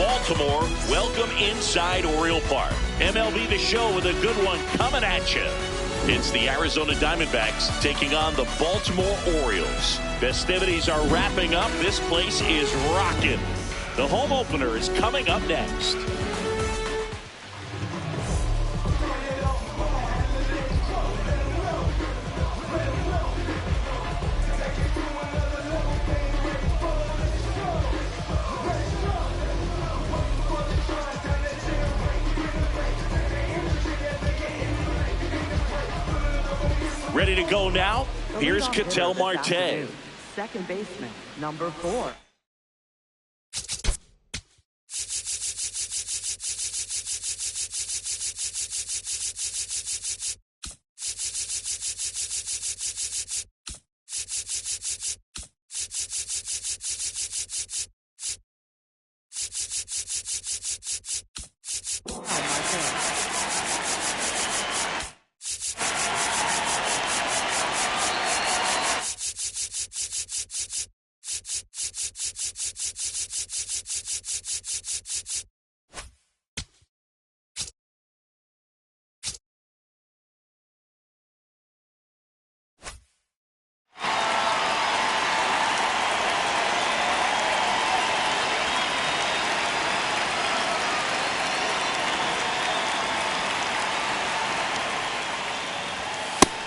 Baltimore, welcome inside Oriole Park. MLB The Show with a good one coming at you. It's the Arizona Diamondbacks taking on the Baltimore Orioles. Festivities are wrapping up. This place is rocking. The home opener is coming up next. Ready to go now? Here's Ketel Marte. Second baseman, number 4.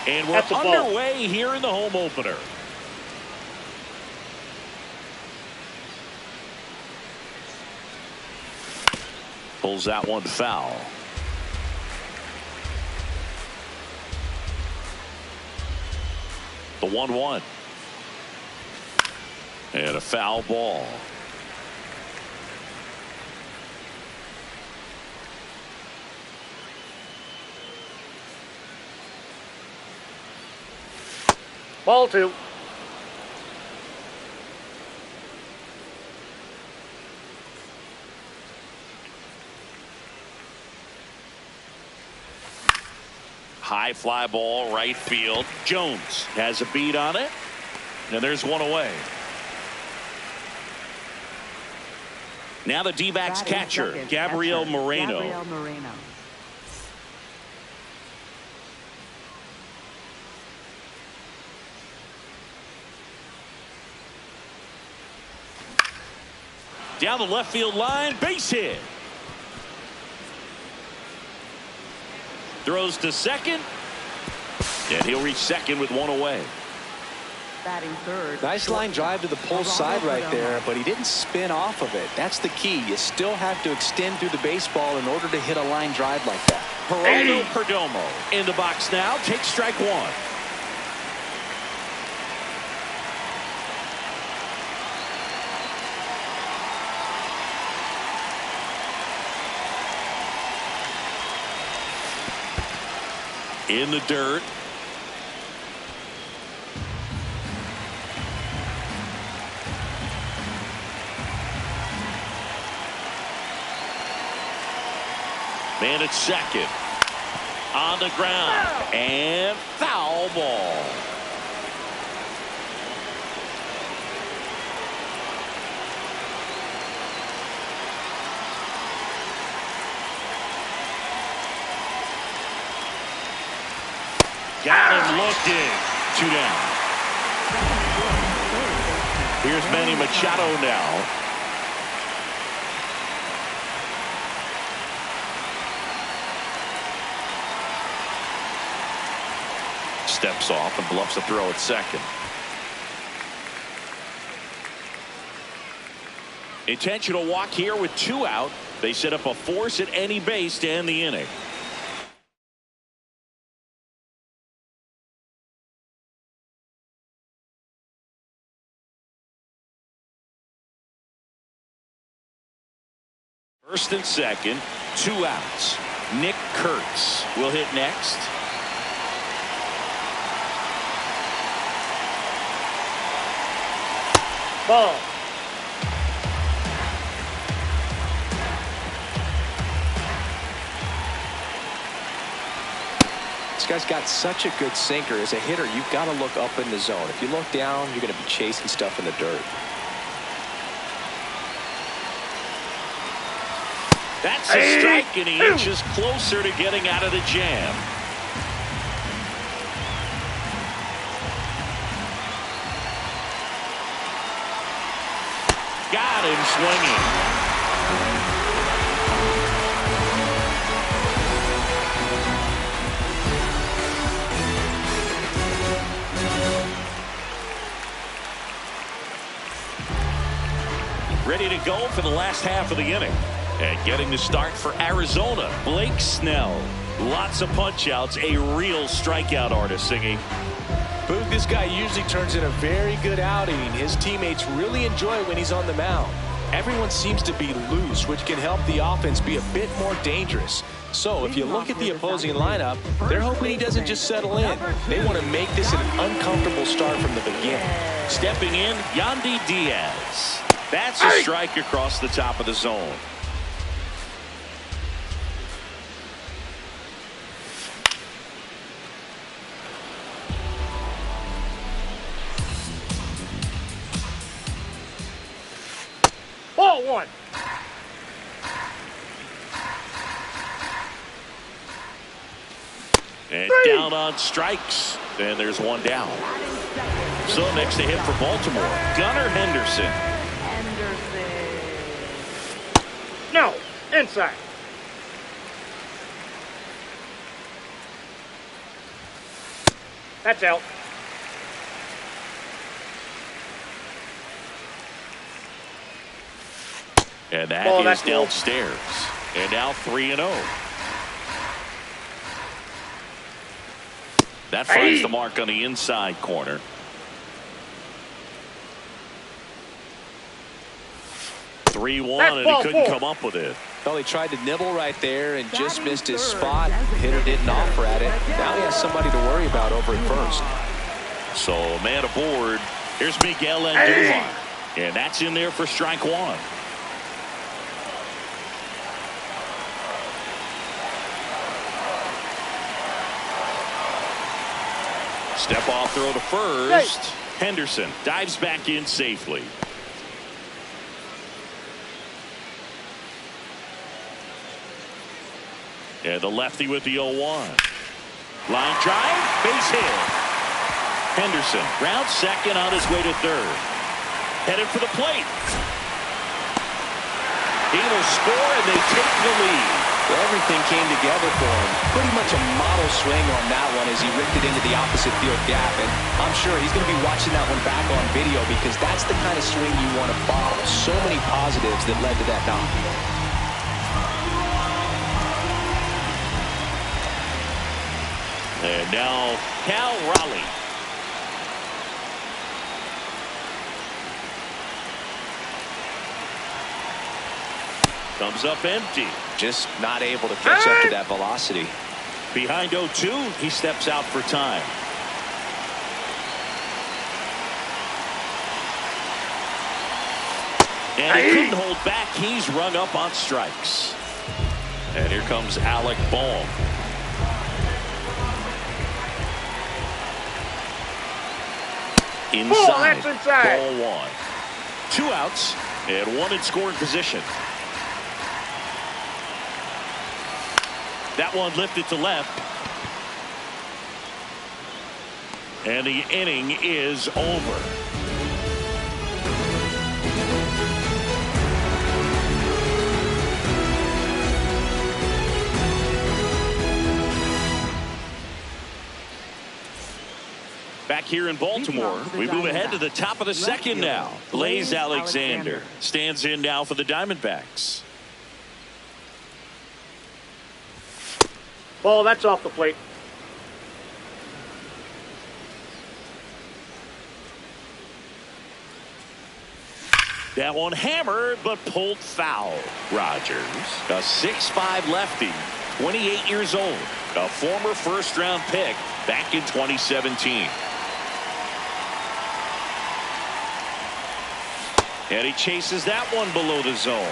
And we're underway here in the home opener. Pulls that one foul. The 1-1. And a foul ball. Ball 2. High fly ball, right field. Jones has a beat on it. And there's one away. Now the D-backs catcher, Gabriel Moreno. Down the left field line, base hit. Throws to second. And he'll reach second with one away. Batting third. Nice line drive to the pull side right there, but he didn't spin off of it. That's the key. You still have to extend through the baseball in order to hit a line drive like that. Geraldo Perdomo in the box now. Takes strike one. In the dirt. Man at second. On the ground. And foul ball. Got him looking. 2 down. Here's Manny Machado now. Steps off and bluffs a throw at second. Intentional walk here with 2 out. They set up a force at any base to end the inning. First and second, 2 outs. Nick Kurtz will hit next. Ball. This guy's got such a good sinker. As a hitter, you've got to look up in the zone. If you look down, you're going to be chasing stuff in the dirt. That's a strike, and he inches closer to getting out of the jam. Got him swinging. Ready to go for the last half of the inning. And getting the start for Arizona, Blake Snell. Lots of punch-outs, a real strikeout artist singing. Boog, this guy usually turns in a very good outing. His teammates really enjoy when he's on the mound. Everyone seems to be loose, which can help the offense be a bit more dangerous. So if you look at the opposing lineup, they're hoping he doesn't just settle in. They want to make this an uncomfortable start from the beginning. Stepping in, Yandy Diaz. That's a strike across the top of the zone. Ball one. And down on strikes. And there's one down. So next to hit for Baltimore, Gunnar Henderson. No, inside. That's out. And that is downstairs. And now 3-0. That finds the mark on the inside corner. And he couldn't come up with it. Well, he tried to nibble right there and just missed his spot. Hitter didn't offer at it. Now he has somebody to worry about over at first. So man aboard. Here's Miguel Andujar. And that's in there for strike one. Step off throw to first. Henderson dives back in safely. And the lefty with the 0-1. Line drive, base hit. Henderson rounds second on his way to third. Headed for the plate. He will score and they take the lead. Everything came together for him. Pretty much a model swing on that one as he ripped it into the opposite field gap. And I'm sure he's going to be watching that one back on video because that's the kind of swing you want to follow. So many positives that led to that knock. And now Cal Raleigh. Comes up empty. Just not able to catch up to that velocity. Behind 0-2, he steps out for time. And he couldn't hold back. He's rung up on strikes. And here comes Alec Bohm. Inside. Ball one. 2 outs and 1 in scoring position. That one lifted to left. And the inning is over. Back here in Baltimore, we move ahead to the top of the second now. Blaze Alexander stands in now for the Diamondbacks. Ball, that's off the plate. That one hammered, but pulled foul. Rogers, a 6'5" lefty, 28 years old, a former first-round pick back in 2017. And he chases that one below the zone.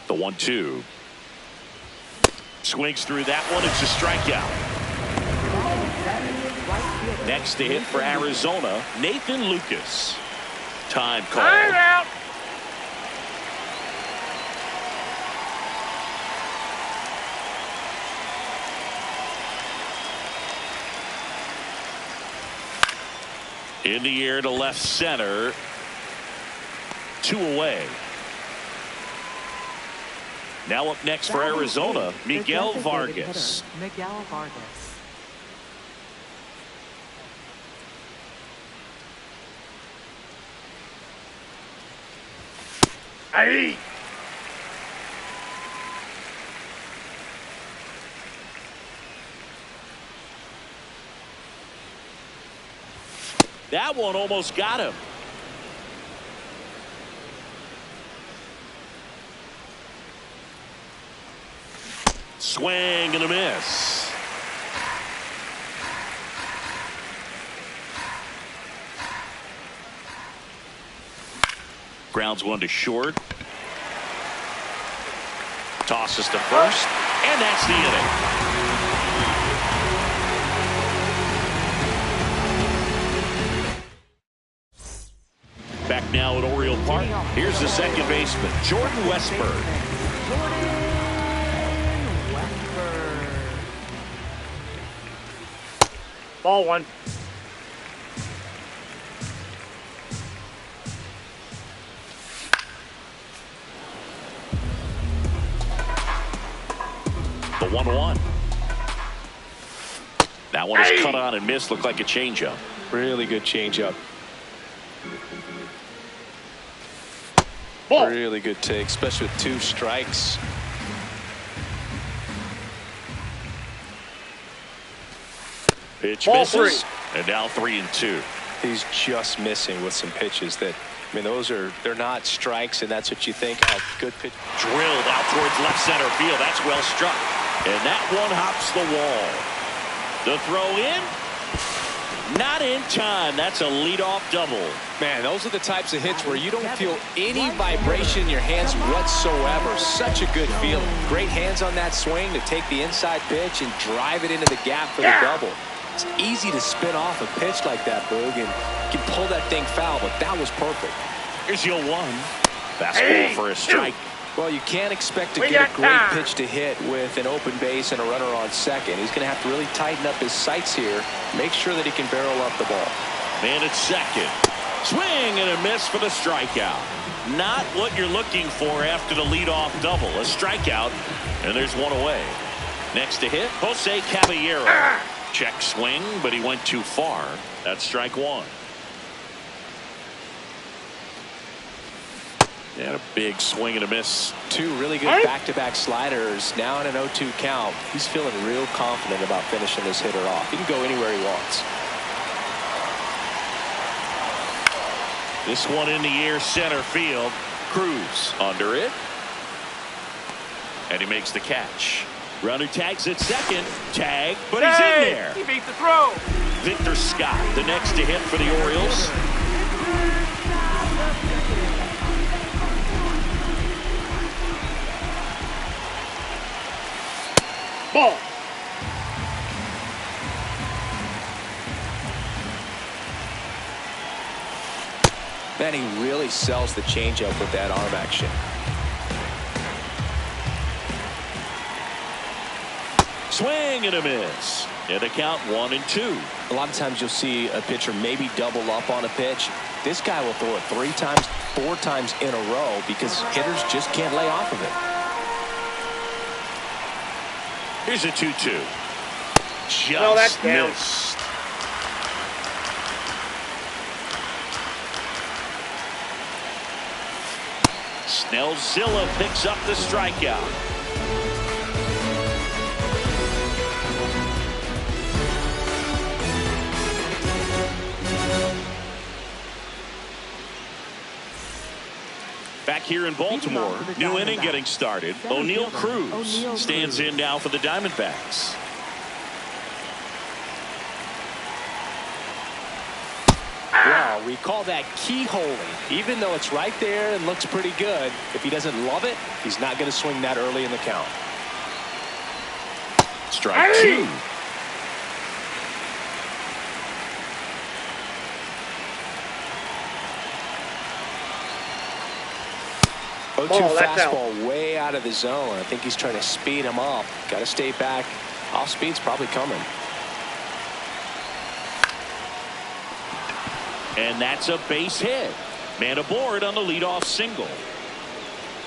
The 1-2. Swings through that one. It's a strikeout. Next to hit for Arizona, Nathan Lucas. Time call. I'm out. In the air to left center. 2 away. Now up next for Arizona, Miguel Vargas. Miguel Vargas. Hey. That one almost got him. Swing and a miss. Grounds one to short. Tosses to first, and that's the inning. Back now at Oriole Park. Here's the second baseman, Jordan Westburg. Ball 1. The 1-1. That one is cut on and missed. Looked like a changeup. Really good changeup. Ball. Really good take, especially with 2 strikes. Pitch Ball misses. 3. And now 3-2. He's just missing with some pitches that, I mean, they're not strikes, and that's what you think. Oh, good pitch. Drilled out towards left center field. That's well struck. And that one hops the wall. The throw in. Not in time. That's a leadoff double. Man, those are the types of hits where you don't feel any vibration in your hands whatsoever. Such a good feeling. Great hands on that swing to take the inside pitch and drive it into the gap for the double. It's easy to spin off a pitch like that, Boog, and you can pull that thing foul, but that was perfect. Here's your 1. Fastball for a strike. Well, you can't expect to get a great pitch to hit with an open base and a runner on second. He's going to have to really tighten up his sights here, make sure that he can barrel up the ball. Man at second. Swing and a miss for the strikeout. Not what you're looking for after the leadoff double. A strikeout, and there's 1 away. Next to hit, Jose Caballero. Check swing, but he went too far. That's strike 1. And a big swing and a miss. 2 really good back-to-back sliders. Now in an 0-2 count. He's feeling real confident about finishing this hitter off. He can go anywhere he wants. This one in the air, center field. Cruz under it. And he makes the catch. Runner tags at second. Tag, but he's in there. He beat the throw. Victor Scott, the next to hit for the Orioles. Ball. Man, he really sells the changeup with that arm action. Swing and a miss. And the count 1-2. A lot of times you'll see a pitcher maybe double up on a pitch. This guy will throw it 3 times, 4 times in a row because hitters just can't lay off of it. Here's a 2-2. Just that's down. missed. Snellzilla picks up the strikeout. Back here in Baltimore, new inning getting started. O'Neal Cruz stands in now for the Diamondbacks. Wow, we call that keyholing. Even though it's right there and looks pretty good, if he doesn't love it, he's not going to swing that early in the count. Strike 2. 0-2 Ball, that's out. fastball way out of the zone. I think he's trying to speed him up. Got to stay back. Off speed's probably coming. And that's a base hit. Man aboard on the leadoff single.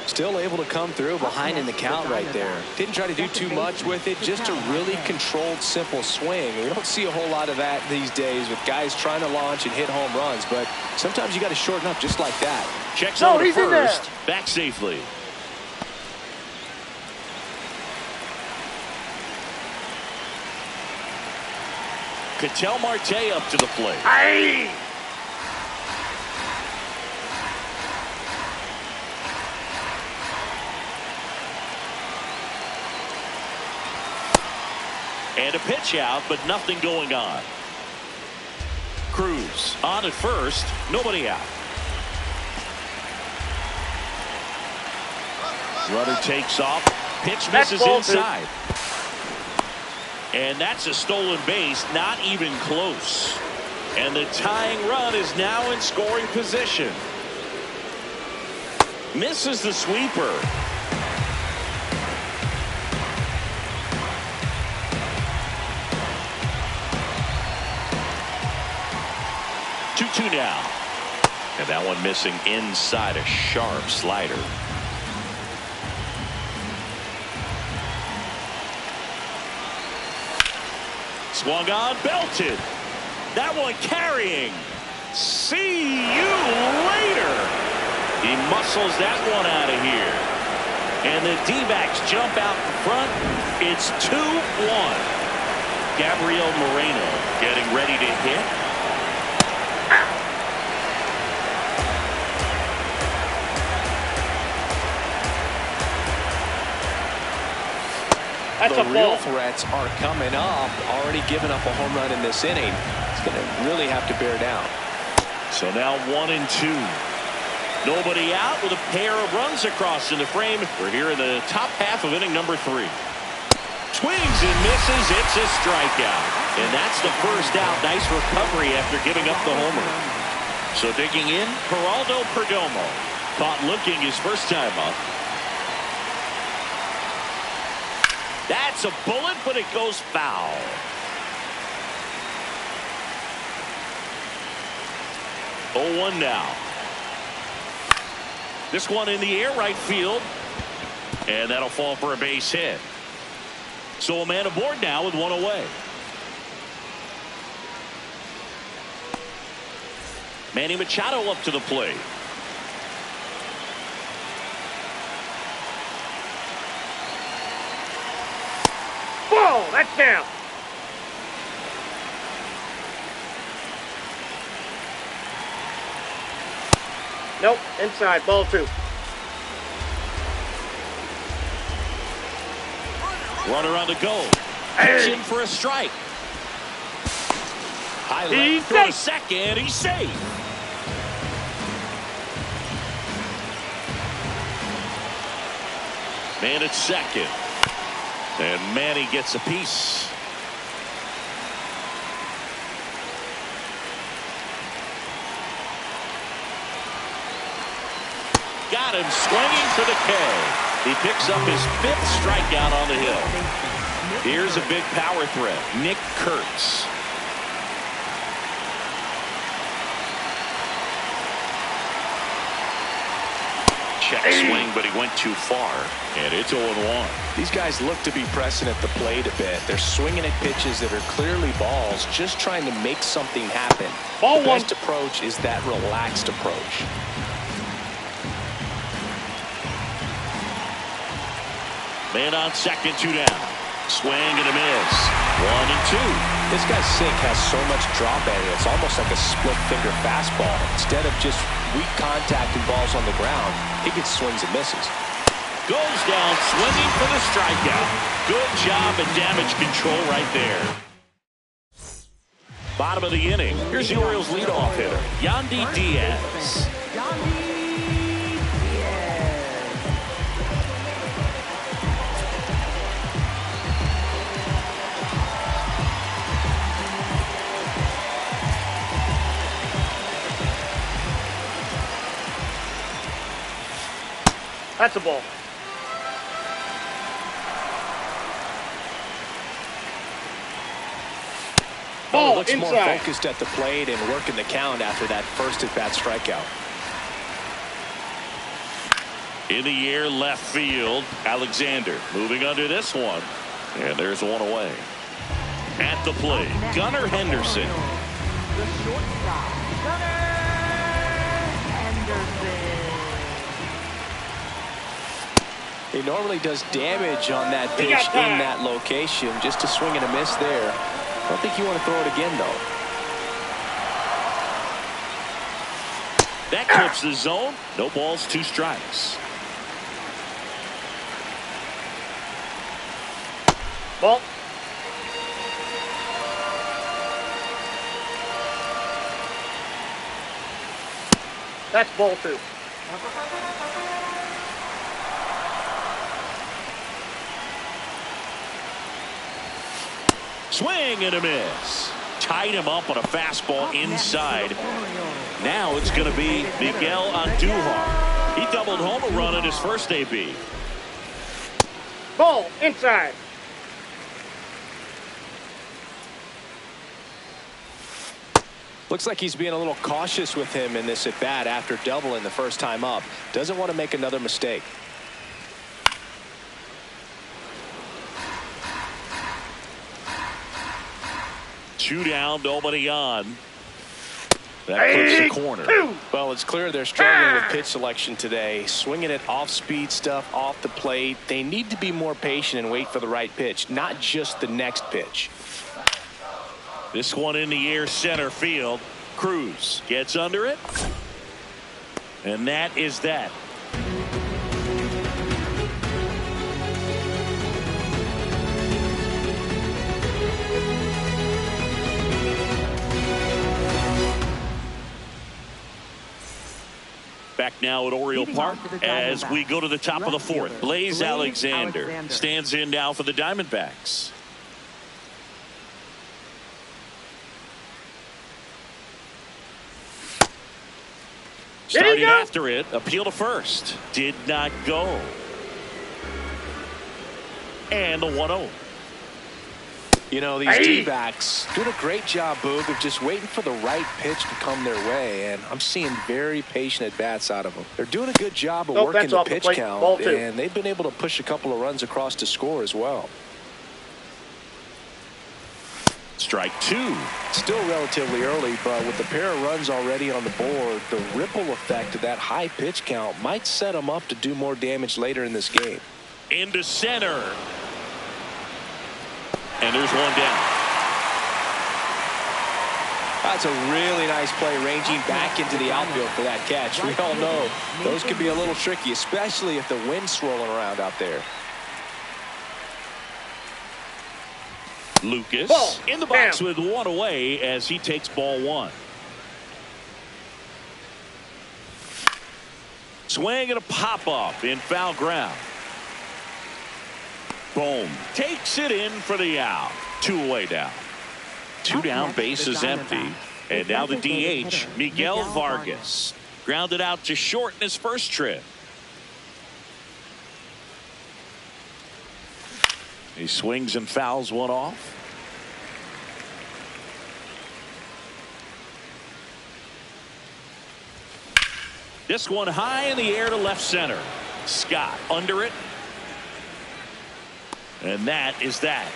Still able to come through behind in the count right there. Didn't try to do too much with it. Just a really controlled, simple swing. We don't see a whole lot of that these days with guys trying to launch and hit home runs. But sometimes you got to shorten up just like that. Checks No, over to he's in there. first. Back safely. Ketel Marte up to the plate. Aye. And a pitch out, but nothing going on. Cruz on at first, nobody out. Runner takes off, pitch misses inside. And that's a stolen base, not even close. And the tying run is now in scoring position. Misses the sweeper. 2-2 now. And that one missing inside, a sharp slider. Swung on, belted. That one carrying. See you later. He muscles that one out of here. And the D-backs jump out in front. It's 2-1. Gabriel Moreno getting ready to hit. That's The a real ball. threats are coming up. Already giving up a home run in this inning. It's going to really have to bear down. So now 1-2. Nobody out with a pair of runs across in the frame. We're here in the top half of inning number 3. Swings and misses. It's a strikeout. And that's the first out. Nice recovery after giving up the homer. So digging in, Geraldo Perdomo. Caught looking his first time up. That's a bullet, but it goes foul. Oh, 1 now. This one in the air, right field. And that'll fall for a base hit. So a man aboard now with one away. Manny Machado up to the plate. Ball. That's down. Nope. Inside. Ball 2. Runner on the go. Pitch in for a strike. High left for a second. He's safe. Man at second. And Manny gets a piece. Got him swinging for the K. He picks up his 5th strikeout on the hill. Here's a big power threat, Nick Kurtz. Check swing, but he went too far. And it's 0-1. These guys look to be pressing at the plate a bit. They're swinging at pitches that are clearly balls, just trying to make something happen. Ball The 1. best approach is that relaxed approach. Man on second, 2 down. Swing and a miss. 1-2. This guy's sink has so much drop at it. It's almost like a split finger fastball. Instead of just weak contact and balls on the ground, he gets swings and misses. Goes down swinging for the strikeout. Good job and damage control right there. Bottom of the inning. Here's the Orioles leadoff hitter, Yandy Diaz. That's a ball. Ball looks inside. more focused at the plate and working the count after that first at-bat strikeout. In the air, left field. Alexander moving under this one. And there's one away. At the plate, Gunnar Henderson. The shortstop, Gunnar Henderson. He normally does damage on that pitch in that location. Just a swing and a miss there. I don't think you want to throw it again, though. That clips the zone. No balls, 2 strikes. Ball. That's ball 2. Swing and a miss. Tied him up on a fastball inside. Now it's going to be Miguel Andujar. He doubled home a run in his first AB. Ball inside. Looks like he's being a little cautious with him in this at-bat after doubling the first time up. Doesn't want to make another mistake. Two down, nobody on. That puts the corner. Well, it's clear they're struggling with pitch selection today. Swinging at off-speed stuff off the plate. They need to be more patient and wait for the right pitch, not just the next pitch. This one in the air, center field. Cruz gets under it. And that is that. Back now at Oriole Park as we go to the top of the 4th. Blaze Alexander stands in now for the Diamondbacks. Starting after it, appeal to first. Did not go. And the 1-0. You know, these D-backs doing a great job, Boog, of just waiting for the right pitch to come their way, and I'm seeing very patient at-bats out of them. They're doing a good job of working the pitch count, and they've been able to push a couple of runs across to score as well. Strike 2. Still relatively early, but with the pair of runs already on the board, the ripple effect of that high pitch count might set them up to do more damage later in this game. Into center. And there's one down. That's a really nice play, ranging back into the outfield for that catch. We all know those can be a little tricky, especially if the wind's swirling around out there. Lucas in the box with one away as he takes ball 1. Swing and a pop-up in foul ground. Boom. Takes it in for the out. 2 away down. 2 down, bases empty. And now the DH, Miguel Vargas. Grounded out to short in his first trip. He swings and fouls one off. This one high in the air to left center. Scott under it. And that is that.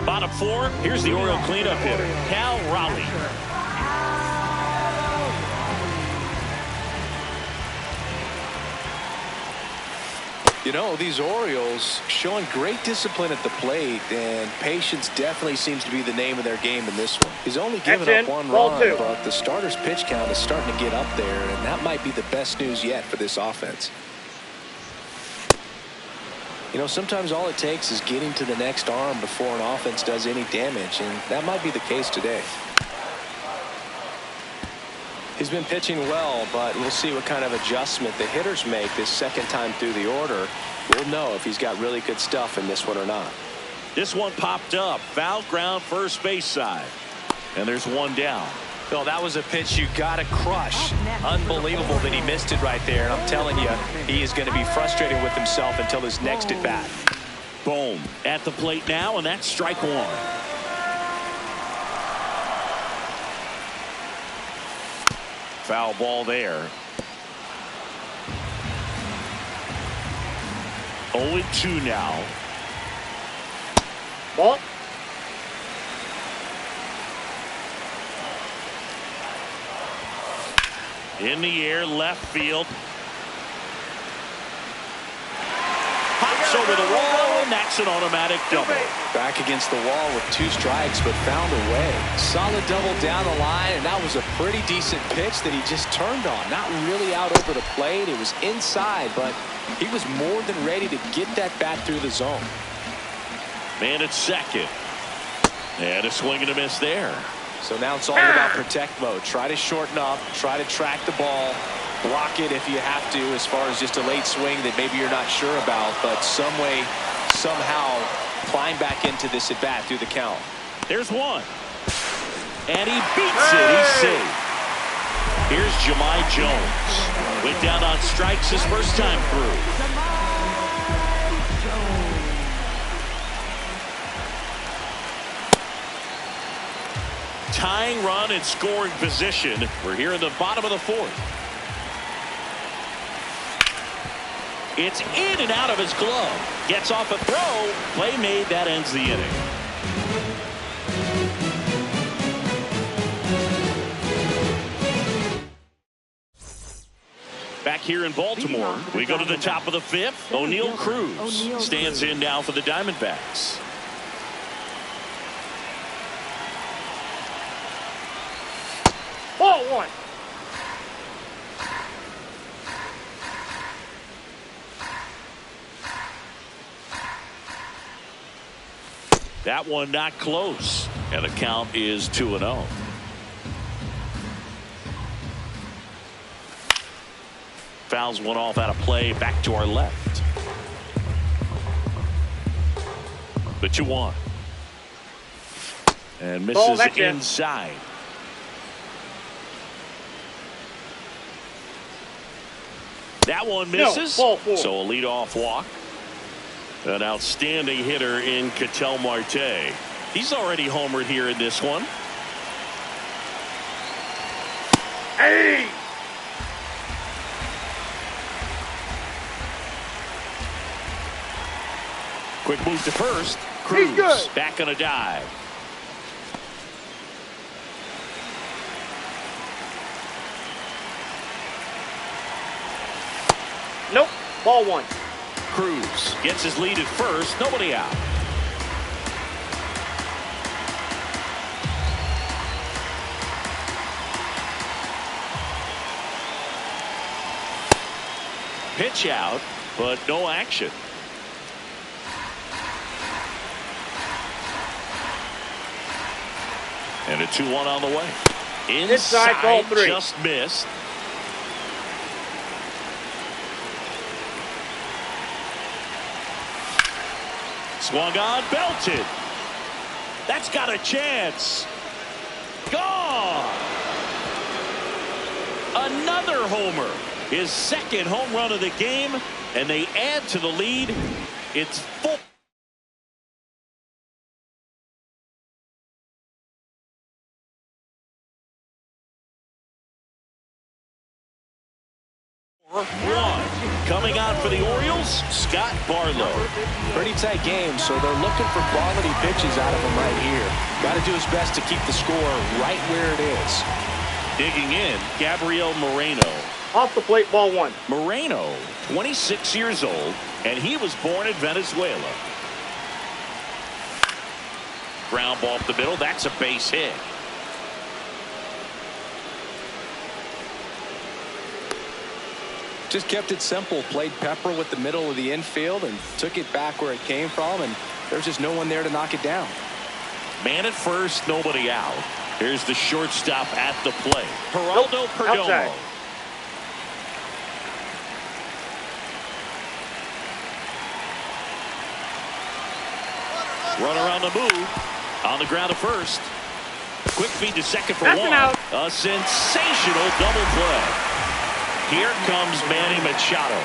Bottom 4, here's the Oriole cleanup hitter, Cal Raleigh. You know, these Orioles showing great discipline at the plate, and patience definitely seems to be the name of their game in this one. He's only given up 1 run, but the starter's pitch count is starting to get up there, and that might be the best news yet for this offense. You know, sometimes all it takes is getting to the next arm before an offense does any damage, and that might be the case today. He's been pitching well, but we'll see what kind of adjustment the hitters make this second time through the order. We'll know if he's got really good stuff in this one or not. This one popped up. Foul ground first base side. And there's one down. Bill, that was a pitch you got to crush. Unbelievable that he missed it right there. And I'm telling you, he is going to be frustrated with himself until his next at bat. Boom. At the plate now, and that's strike one. Foul ball there. 0-2 now. Ball. In the air, left field. Pops over the wall, and that's an automatic double. Back against the wall with 2 strikes, but found a way. Solid double down the line, and that was a pretty decent pitch that he just turned on. Not really out over the plate. It was inside, but he was more than ready to get that bat through the zone. Man at second. And a swing and a miss there. So now it's all about protect mode. Try to shorten up, try to track the ball, block it if you have to, as far as just a late swing that maybe you're not sure about, but some way, somehow climb back into this at bat through the count. There's one. And he beats it. He's safe. Here's Jahmai Jones. Went down on strikes his first time through. Tying run in scoring position. We're here in the bottom of the 4th. It's in and out of his glove. Gets off a throw. Play made. That ends the inning. Back here in Baltimore, we go to the top of the 5th. O'Neal Cruz stands in now for the Diamondbacks. Ball 1. That one not close. And the count is 2-0. Fouls one off out of play. Back to our left. The 2-1. And misses inside. That one misses. No, ball 4. So a leadoff walk. An outstanding hitter in Ketel Marte. He's already homered here in this one. Hey! Quick move to first. Cruz back on a dive. Nope. Ball 1. Cruz gets his lead at first. Nobody out. Pitch out, but no action. And a 2-1 on the way. Inside ball 3. Just missed. Swung on, belted. That's got a chance. Gone. Another homer. His second home run of the game, and they add to the lead. It's full. Coming out for the Orioles, Scott Barlow. Pretty tight game, so they're looking for quality pitches out of him right here. Got to do his best to keep the score right where it is. Digging in, Gabriel Moreno. Off the plate, ball 1. Moreno, 26 years old, and he was born in Venezuela. Ground ball up the middle. That's a base hit. Just kept it simple. Played pepper with the middle of the infield and took it back where it came from, and there's just no one there to knock it down. Man at first, nobody out. Here's the shortstop at the plate. Geraldo Perdomo. Outside. Runner on the move. On the ground to first. Quick feed to second for That's one. an out. A sensational double play. Here comes Manny Machado.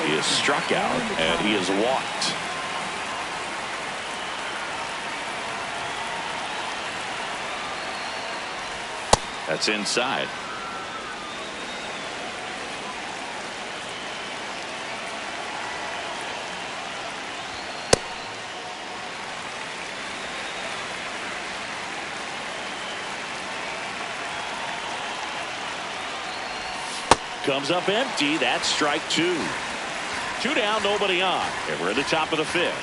He is struck out and he is walked. That's inside. Comes up empty. That's strike two. Two down, nobody on. And we're at the top of the fifth.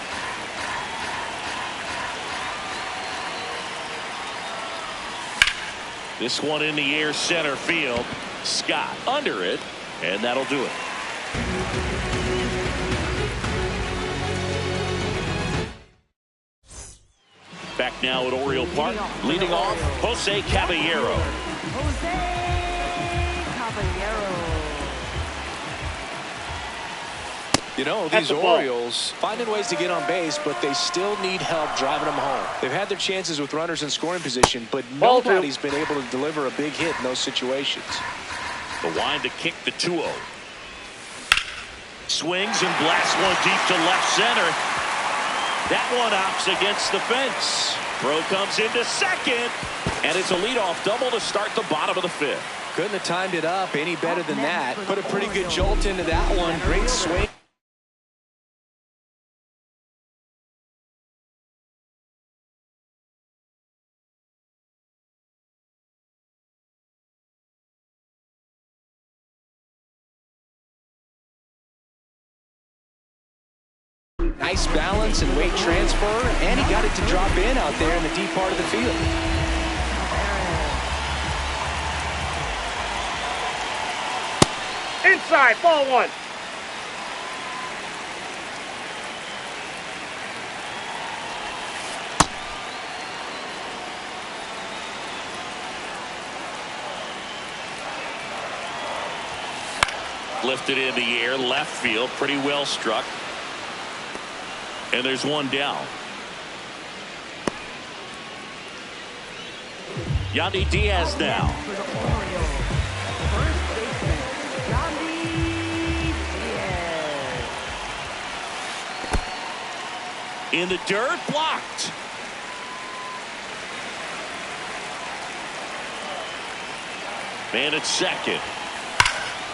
This one in the air, center field. Scott under it, and that'll do it. Back now at Oriole Park, leading off Jose Caballero. You know, these Orioles finding ways to get on base, but they still need help driving them home. They've had their chances with runners in scoring position, but nobody's been able to deliver a big hit in those situations. The wind to kick the 2-0. Swings and blasts one deep to left center. That one opts against the fence. Throw comes into second, and it's a leadoff double to start the bottom of the fifth. Couldn't have timed it up any better than that. Put a pretty good jolt into that one. Great swing. Nice balance and weight transfer, and he got it to drop in out there in the deep part of the field. Inside, ball one. Lifted in the air, left field, pretty well struck. And there's one down. Yandy Diaz now. In the dirt, blocked. Man at second.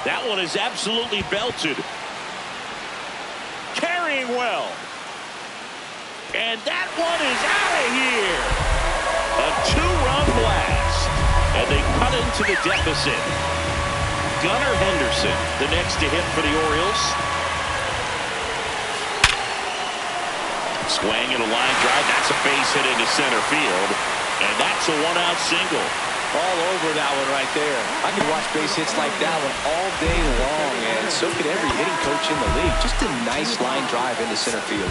That one is absolutely belted. Carrying well. And that one is out of here. A two-run blast. And they cut into the deficit. Gunnar Henderson, the next to hit for the Orioles. Swing and a line drive. That's a base hit into center field. And that's a one-out single. All over that one right there. I could watch base hits like that one all day long, and so could every hitting coach in the league. Just a nice line drive into center field.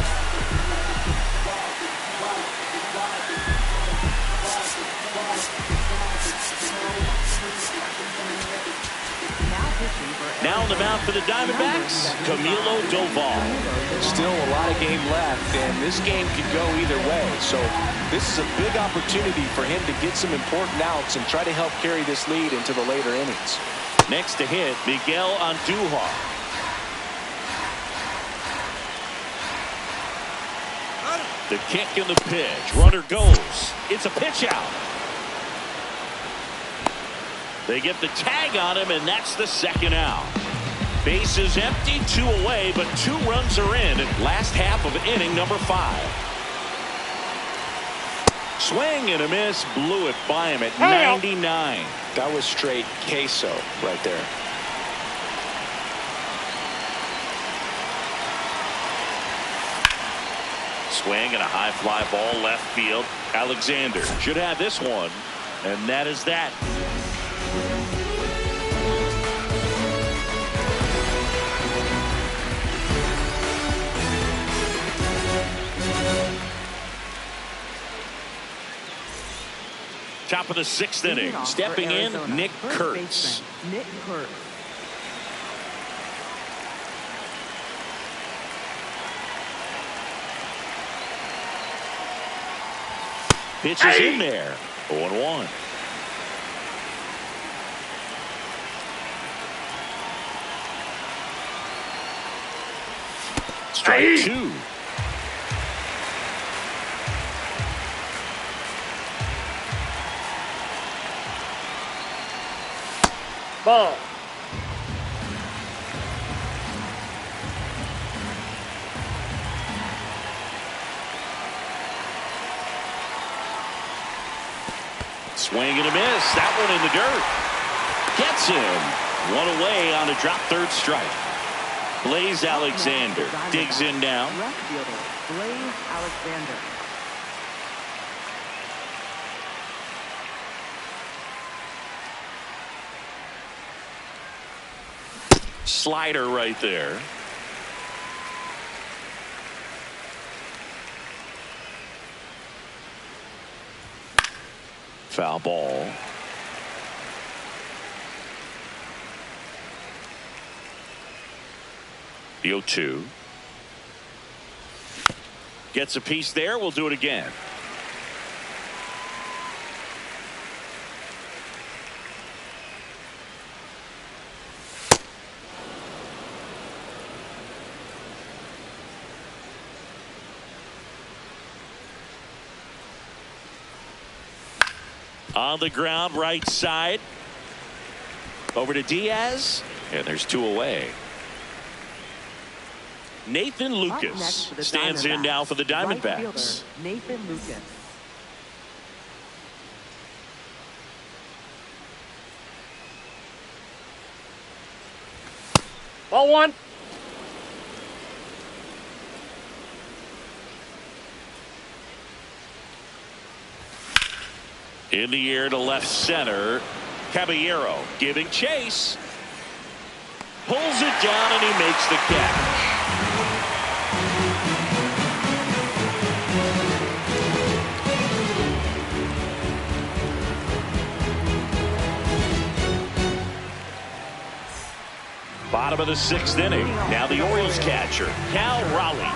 Now on the mound for the Diamondbacks, Camilo Doval. Still a lot of game left, and this game could go either way. So this is a big opportunity for him to get some important outs and try to help carry this lead into the later innings. Next to hit, Miguel Andujar. The kick and the pitch. Runner goes. It's a pitch out. They get the tag on him, and that's the second out. Base is empty, two away, but two runs are in last half of inning number 5. Swing and a miss, blew it by him at 99. That was straight queso right there. Swing and a high fly ball left field. Alexander should have this one, and that is that. Top of the 6th inning. Stepping in, Nick Kurtz. Nick Kurtz. Pitch is in there. 0-1. Strike 2. Ball. Swing and a miss. That one in the dirt. Gets him. One away on a drop third strike. Blaze Alexander digs in now. Left fielder, Blaze Alexander. Slider right there. Foul ball. The 0-2. Gets a piece there. We'll do it again. On the ground, right side. Over to Diaz. And there's 2 away. Nathan Lucas stands in now for the Diamondbacks. Right fielder, Nathan Lucas. Ball 1. In the air to left center. Caballero giving chase. Pulls it down and he makes the catch. Bottom of the 6th inning. Now the Orioles catcher, Cal Raleigh.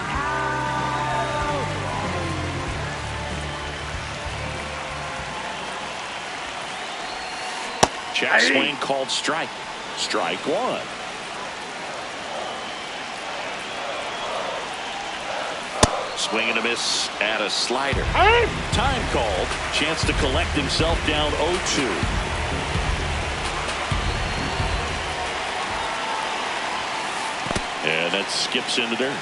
Check swing called strike. Strike 1. Swing and a miss at a slider. Time called. Chance to collect himself down 0-2. And that skips into dirt.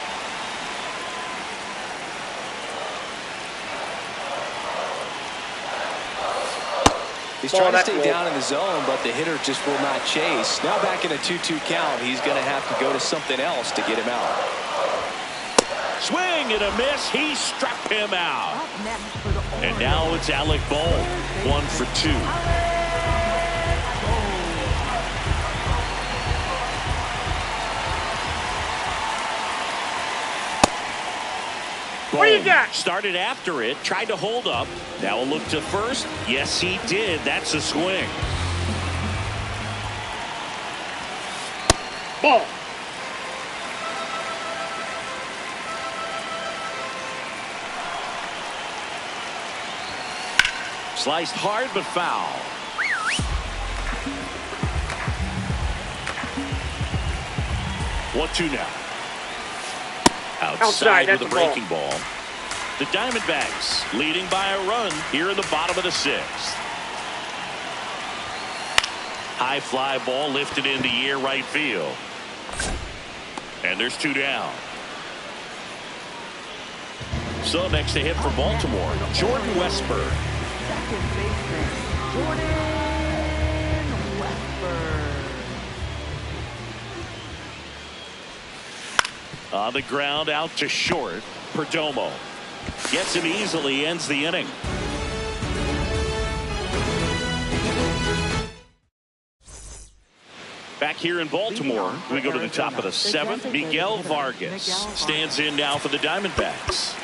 He's trying to stay down in the zone, but the hitter just will not chase. Now back in a 2-2 count, he's going to have to go to something else to get him out. Swing and a miss. He struck him out. And now it's Alec Bohm. 1 for 2. What do you got? Started after it, tried to hold up. Now a look to first. Yes, he did. That's a swing. Ball. Sliced hard but foul. What 2 now? Outside with a breaking ball. The Diamondbacks leading by a run here in the bottom of the 6th. High fly ball lifted in the air right field. And there's 2 down. So next to hit for Baltimore, Jordan Westburg. Second baseman, Jordan Westburg. On the ground out to short. Perdomo gets him easily, ends the inning. Back here in Baltimore, we go to the top of the 7th. Miguel Vargas stands in now for the Diamondbacks.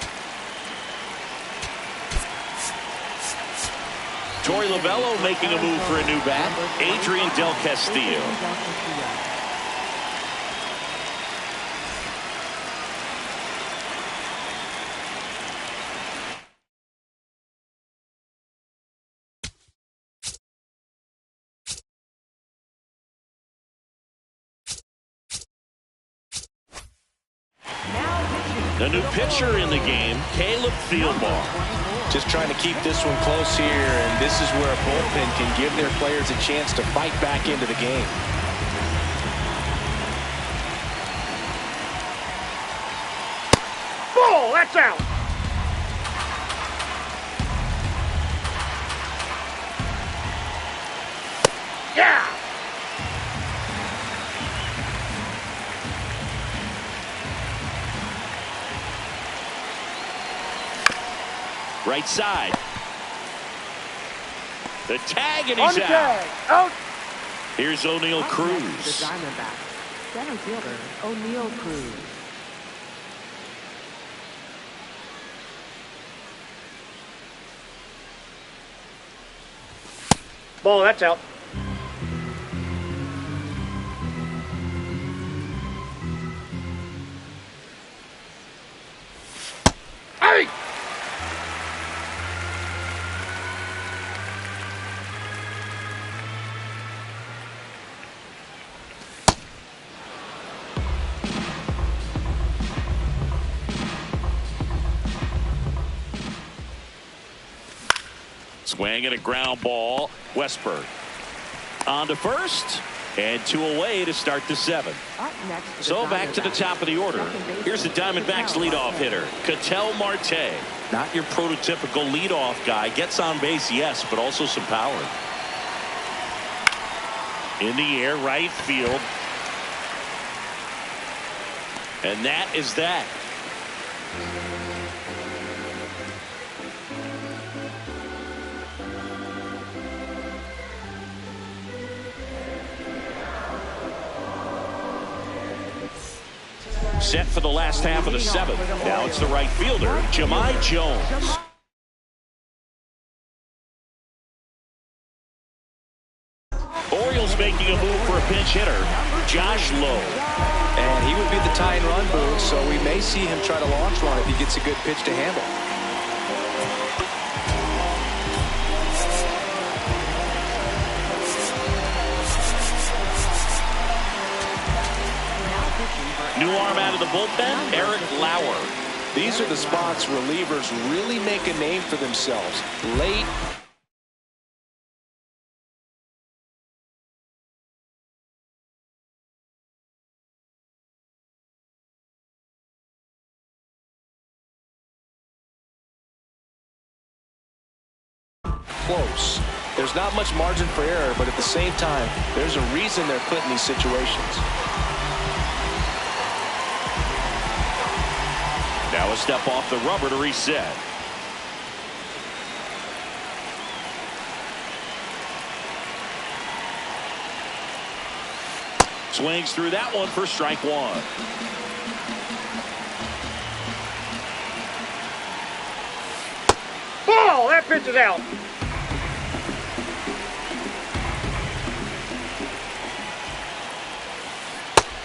Torey Lovello making a move for a new bat. Adrian Del Castillo. The new pitcher in the game, Caleb Thielbar. Just trying to keep this one close here, and this is where a bullpen can give their players a chance to fight back into the game. Ball, that's out. Yeah. Right side. The tag, and On he's the out. tag. Out. Here's O'Neal Up next, Cruz. The Diamondbacks. Center fielder, O'Neal Cruz. Ball, that's out. Hey! Swing and a ground ball. Westberg on to first, and 2 away to start the 7th. Up next, the So back to the Diamondbacks. top of the order. Second baseman, Here's the Diamondbacks Ketel leadoff Marte. hitter, Ketel Marte. Not your prototypical leadoff guy. Gets on base, yes, but also some power. In the air, right field. And that is that. Set for the last half of the 7th. Now it's the right fielder, Jahmai Jones. Orioles making a move for a pinch hitter, Josh Lowe. And he would be the tying run boot, so we may see him try to launch one if he gets a good pitch to handle. New arm out of the bullpen, Eric Lauer. These are the spots relievers really make a name for themselves. Late. Close. There's not much margin for error, but at the same time, there's a reason they're put in these situations. Now a step off the rubber to reset. Swings through that one for strike 1. Ball, that pitch is out.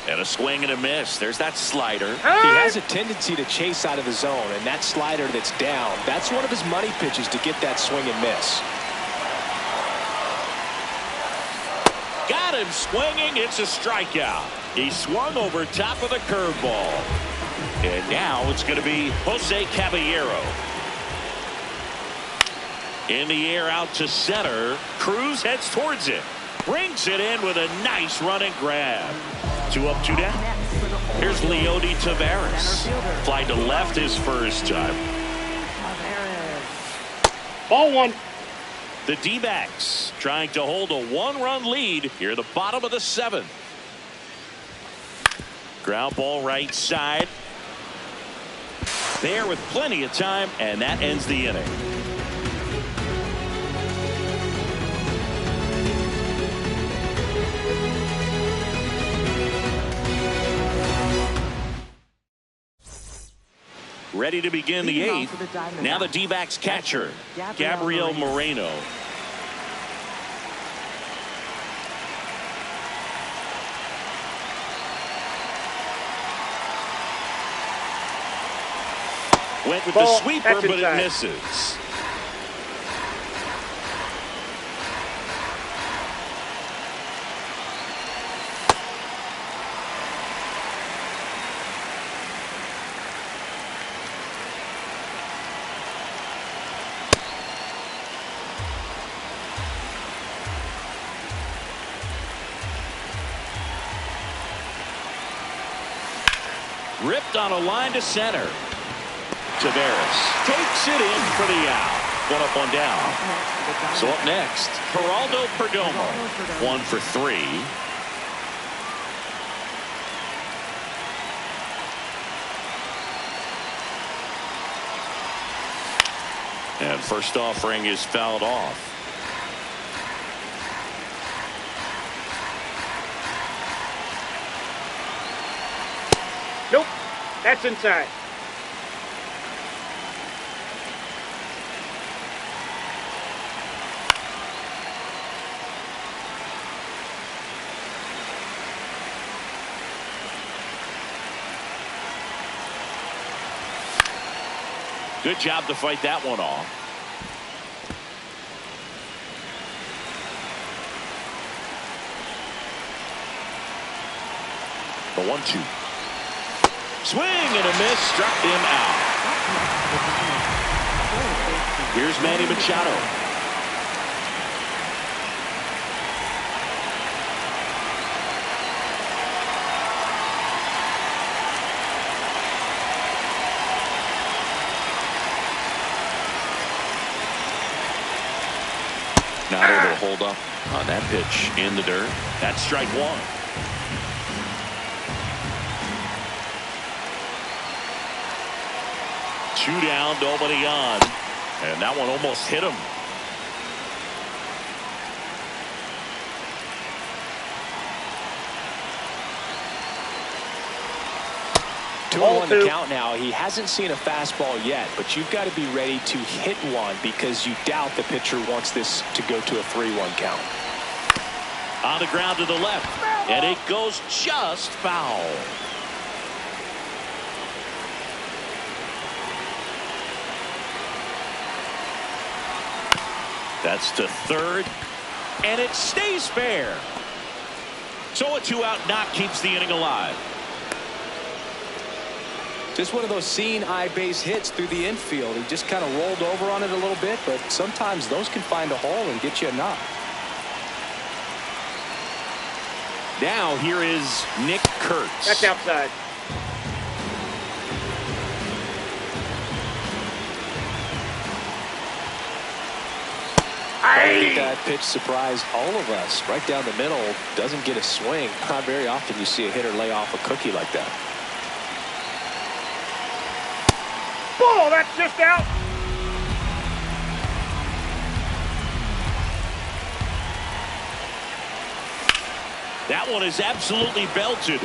And a swing and a miss. There's that slider. He has a tendency to chase out of the zone, and that slider that's down, that's one of his money pitches to get that swing and miss. Got him swinging. It's a strikeout. He swung over top of the curveball. And now it's going to be Jose Caballero. In the air out to center. Cruz heads towards it. Brings it in with a nice running grab. 2 up, 2 down. Here's Leody Taveras. Fly to left his first time. Ball 1. The D-backs trying to hold a 1-run lead here at the bottom of the 7th. Ground ball right side. There with plenty of time, and that ends the inning. Ready to begin the 8th. Now the D-backs catcher, Gabriel Moreno. Went with Ball, the sweeper, that's but it inside. misses. Ripped on a line to center. Tavares takes it in for the out. One up, one down. So up next, Geraldo Perdomo. 1 for 3. And first offering is fouled off. Nope. That's inside. Good job to fight that one off. The 1-2. Swing and a miss, struck him out. Here's Manny Machado. Not able to hold up on that pitch in the dirt. That's strike one. Two down, nobody on. And that one almost hit him. Ball 2-1 to two. count now. He hasn't seen a fastball yet, but you've got to be ready to hit one because you doubt the pitcher wants this to go to a 3-1 count. On the ground to the left, and it goes just foul. That's to third, and it stays fair. So a 2-out knock keeps the inning alive. Just one of those seeing eye base hits through the infield. He just kind of rolled over on it a little bit, but sometimes those can find a hole and get you a knock. Now here is Nick Kurtz. That's outside. I think that pitch surprised all of us. Right down the middle, doesn't get a swing. Not very often you see a hitter lay off a cookie like that. Ball, that's just out. That one is absolutely belted.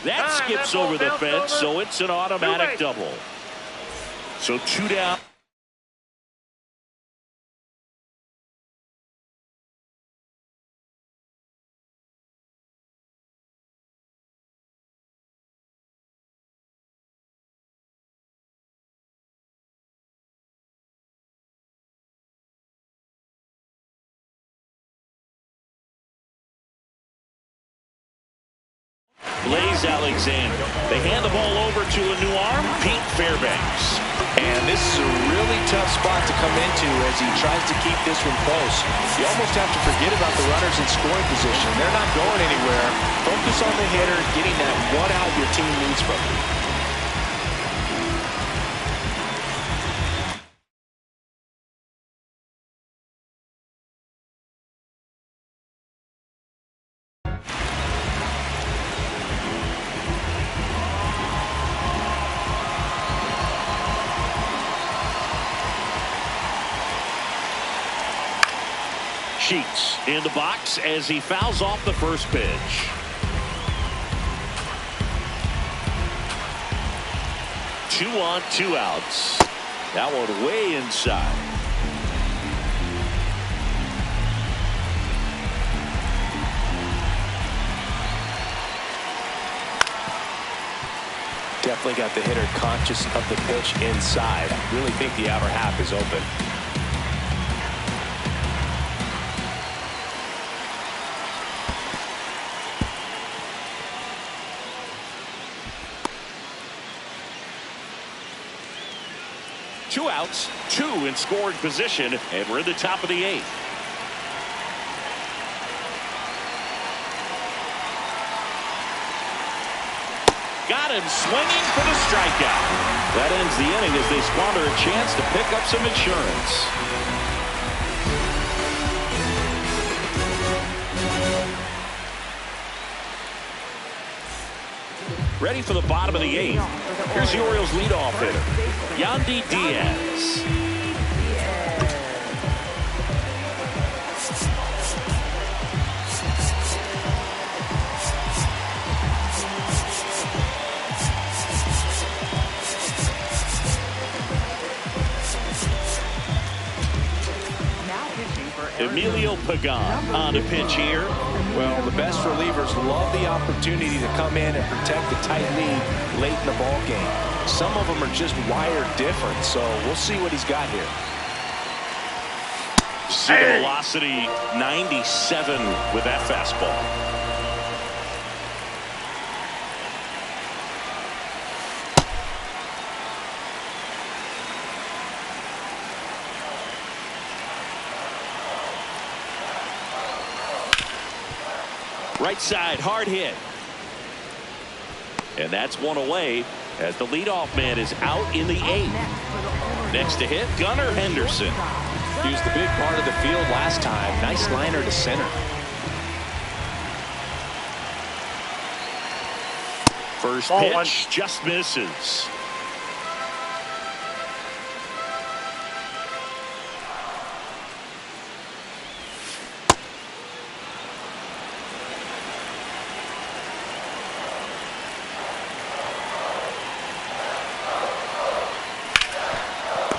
That skips that ball over the bounced fence, over. so it's an automatic Two-way. double. So 2 down. Blaze Alexander. They hand the ball over to a new arm, Pete Fairbanks. And this is a really tough spot to come into as he tries to keep this one close. You almost have to forget about the runners in scoring position. They're not going anywhere. Focus on the hitter, getting that one out your team needs from you. Sheets in the box as he fouls off the first pitch. 2 on, 2 outs. That one way inside. definitely got the hitter conscious of the pitch inside. I really think the outer half is open. Two outs, two in scoring position, and we're in the top of the 8th. Got him swinging for the strikeout. That ends the inning as they squander a chance to pick up some insurance. Ready for the bottom of the 8th. Here's the Orioles leadoff hitter, Yandy Diaz. Emilio Pagan on the pitch here. Well, the best relievers love the opportunity to come in and protect the tight lead late in the ball game. Some of them are just wired different, so we'll see what he's got here. See the velocity 97 with that fastball. Right side, hard hit. And that's one away as the leadoff man is out in the 8th. Next to hit, Gunnar Henderson. Used the big part of the field last time. Nice liner to center. First Ball pitch one. just misses.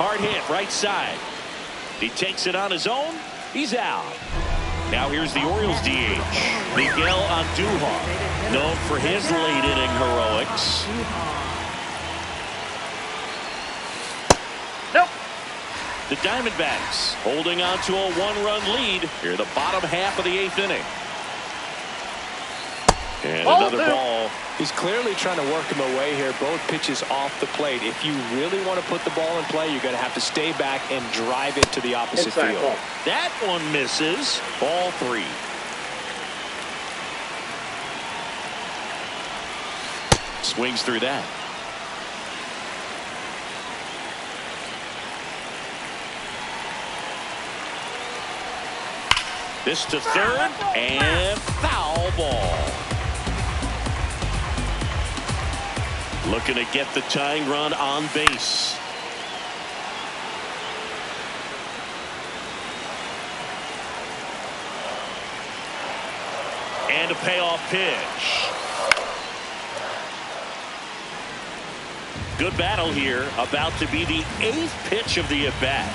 Hard hit right side. He takes it on his own. He's out. Now here's the Orioles DH, Miguel Andujar, known for his late inning heroics. Nope. The Diamondbacks holding on to a 1-run lead here in the bottom half of the 8th inning. And another ball. He's clearly trying to work him away here. Both pitches off the plate. If you really want to put the ball in play, you're going to have to stay back and drive it to the opposite Inside field. ball. That one misses. Ball 3. Swings through that. This to third and foul ball. Looking to get the tying run on base. And a payoff pitch. Good battle here. About to be the 8th pitch of the at-bat.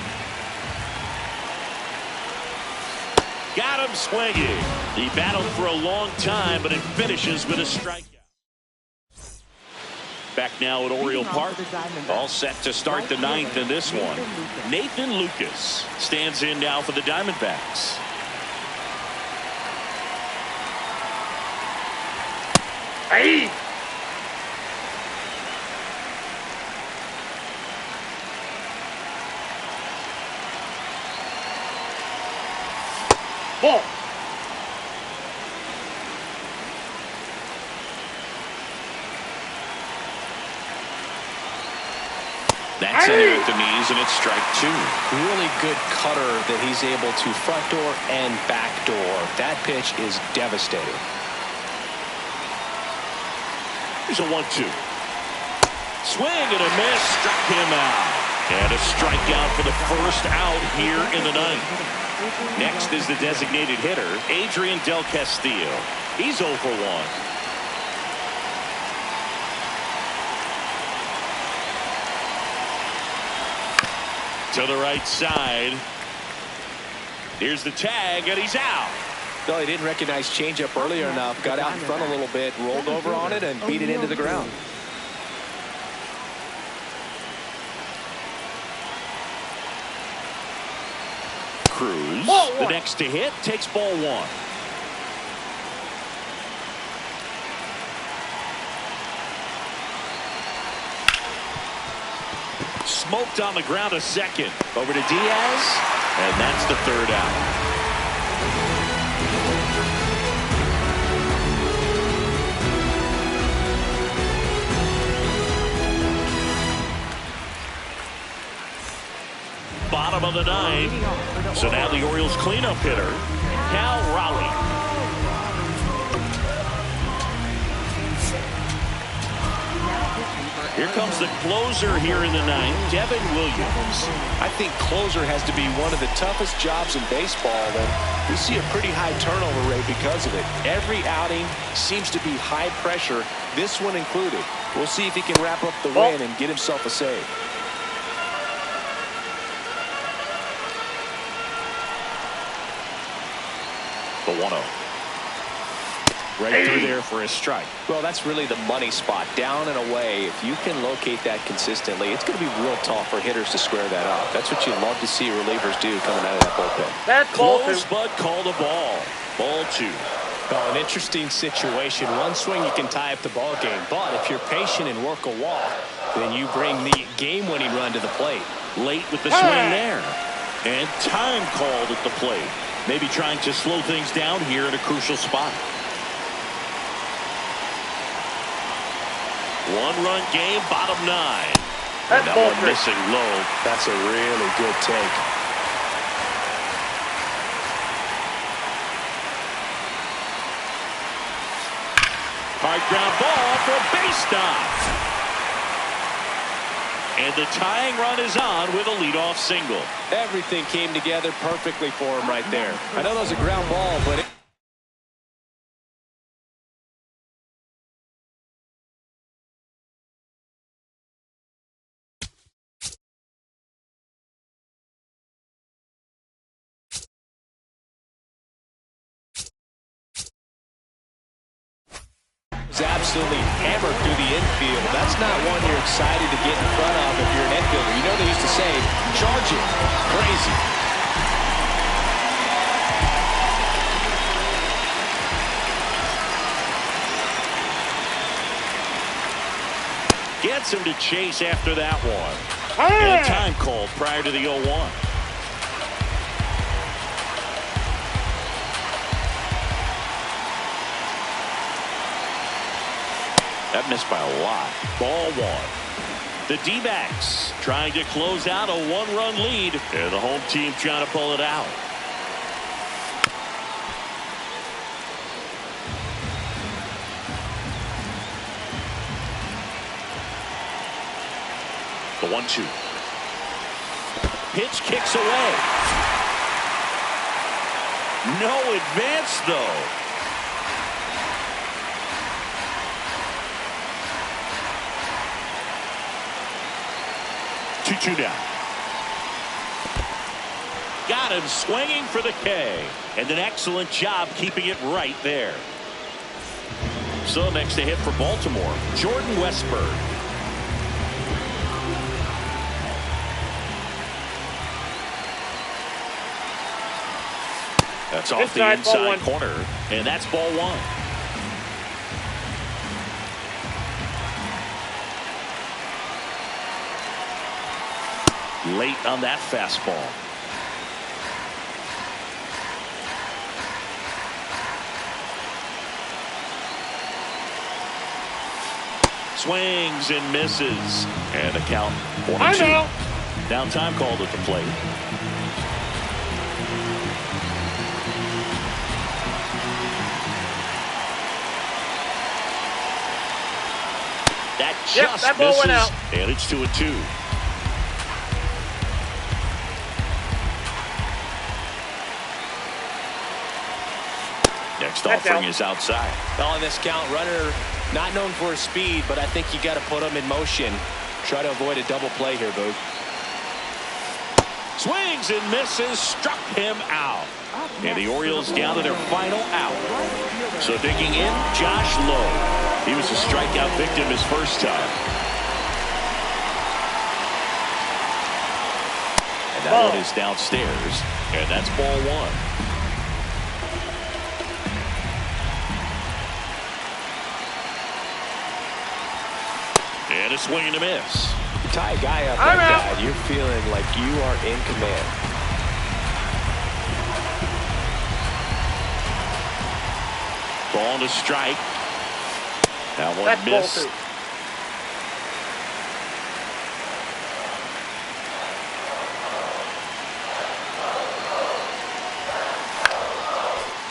Got him swinging. He battled for a long time, but it finishes with a strikeout. Back now at Oriole Park. All set to start the 9th in this one. Nathan Lucas stands in now for the Diamondbacks. Hey. Ball. That's in there at the knees, and it's strike 2. Really good cutter that he's able to front door and back door. That pitch is devastating. Here's a 1-2. Swing and a miss. Struck him out. And a strikeout for the first out here in the 9th. Next is the designated hitter, Adrian Del Castillo. He's 0 for 1. To the right side. Here's the tag, and he's out. No, he didn't recognize changeup earlier enough. Got out in front a little bit, rolled over on it, and beat it into the ground. Cruz. The next to hit takes ball one. Smoked on the ground a second. Over to Diaz. And that's the third out. Bottom of the ninth. So now the Orioles cleanup hitter, Cal Raleigh. Here comes the closer here in the ninth, Devin Williams. I think closer has to be one of the toughest jobs in baseball, and we see a pretty high turnover rate because of it. Every outing seems to be high pressure, this one included. We'll see if he can wrap up the win and get himself a save. The 1-0. Right through there for a strike. Well, that's really the money spot, down and away. If you can locate that consistently, it's going to be real tough for hitters to square that up. That's what you love to see relievers do coming out of that bullpen. That's ball Close, two. but call the ball. Ball two. Well, an interesting situation. One swing, you can tie up the ball game. But if you're patient and work a walk, then you bring the game-winning run to the plate. Late with the swing there. And time called at the plate. Maybe trying to slow things down here in a crucial spot. One-run game, bottom nine. That's that ball one three. missing low. That's a really good take. Hard ground ball for a base stop. And the tying run is on with a leadoff single. Everything came together perfectly for him right there. I know that was a ground ball, but was absolutely hammered through the infield. That's not one you're excited to get in front of if you're an infielder. You know they used to say, charge it. Crazy. Gets him to chase after that one. And time called prior to the 0-1. That missed by a lot. Ball one. The D-backs trying to close out a one-run lead. And the home team trying to pull it out. The 1-2. Pitch kicks away. No advance, though. 2-2 down. Got him swinging for the K. And an excellent job keeping it right there. So next to hit for Baltimore, Jordan Westburg. That's off the inside corner, and that's ball one. Late on that fastball. Swings and misses. And the count 1-2. Down time called at the plate. That just that ball misses. went out. And it's 2-2. Next offering is outside. On this count, runner not known for his speed, but I think you got to put him in motion. Try to avoid a double play here, Boog. Swings and misses, struck him out. And the Orioles down to their final out. So digging in, Josh Lowe. He was a strikeout victim his first time. And That one is downstairs, and that's ball one. And a swing and a miss. You tie a guy up like that, you're feeling like you are in command. Ball to strike. That one missed.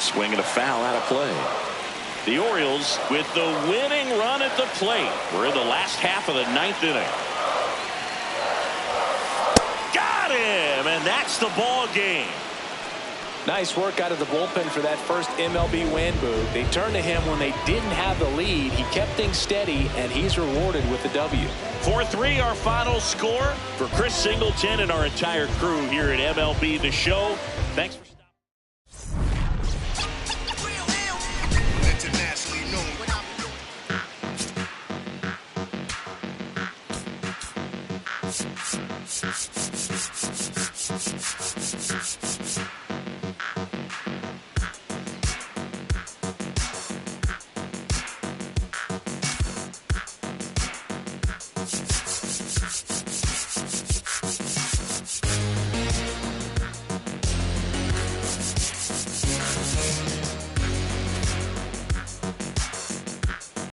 Swing and a foul out of play. The Orioles with the winning run at the plate. We're in the last half of the ninth inning. Got him, and that's the ball game. Nice work out of the bullpen for that first MLB win, Boog. They turned to him when they didn't have the lead. He kept things steady, and he's rewarded with the W. 4-3 our final score. For Chris Singleton and our entire crew here at MLB The Show, thanks for